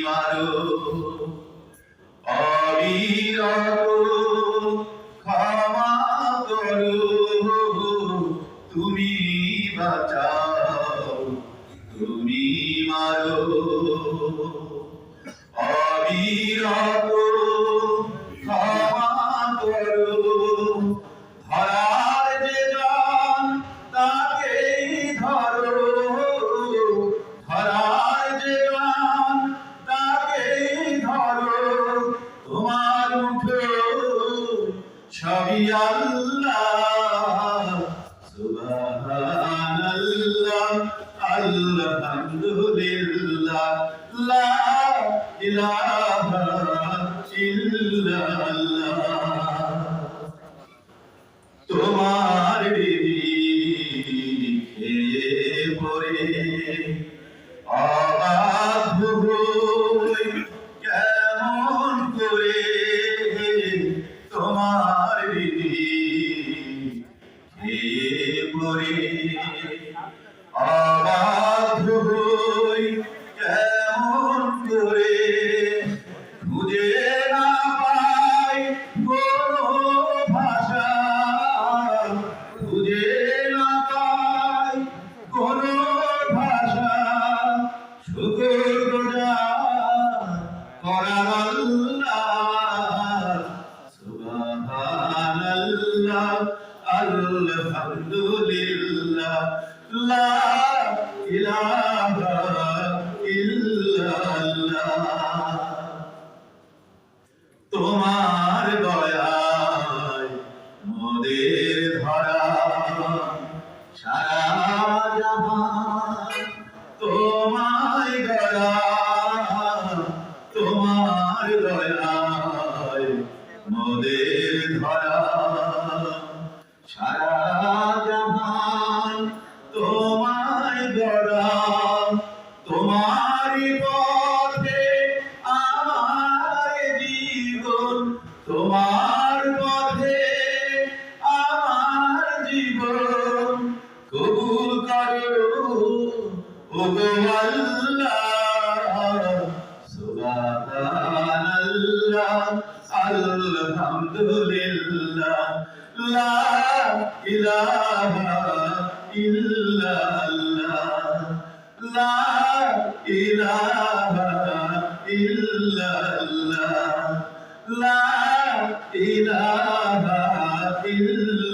মারো অবিরত ক্ষমা করো তুমি বাঁচাও তুমি মারো অবিরত ক্ষমা করো ধরার যে জন তাকেই ধরো ধরার যে জন তাকেই ধরো তোমার মুঠো সবই আল্লাহ সুবহানাল্লাহ আলহামদুলিল্লাহ লা ইলাহা ইল্লাল্লাহ তোমার বিধি খেয়ে পড়ে অবাধ্য হই কেমন করে তোমার বিধি খেয়ে পড়ে অবাধ্য হই কেমন করে খুঁজে না পাই কোনো ভাষা খুঁজে না পাই কোনো ভাষা শুকর গুজার করার আল্লাহ সুবহানাল্লাহ আলহামদুলিল্লাহ লা ইলাহা ইল্লাল্লাহ তোমার দয়ায় মোদের ধরা সারা জাহান তোমায় গড়া তোমার দয়ায় মোদের ধরা সারা জাহান তোমায় গড়া তোমারই পথে আমার জীবন তোমার পথে আমার জীবন কবুল করো ওগো আল্লাহ সুবহানাল্লাহ আলহামদুলিল্লাহ লা ইলাহা ইল্লাল্লাহ লা ইলাহা ইল্লাল্লাহ লা ইলাহা ইল্লাল্লাহ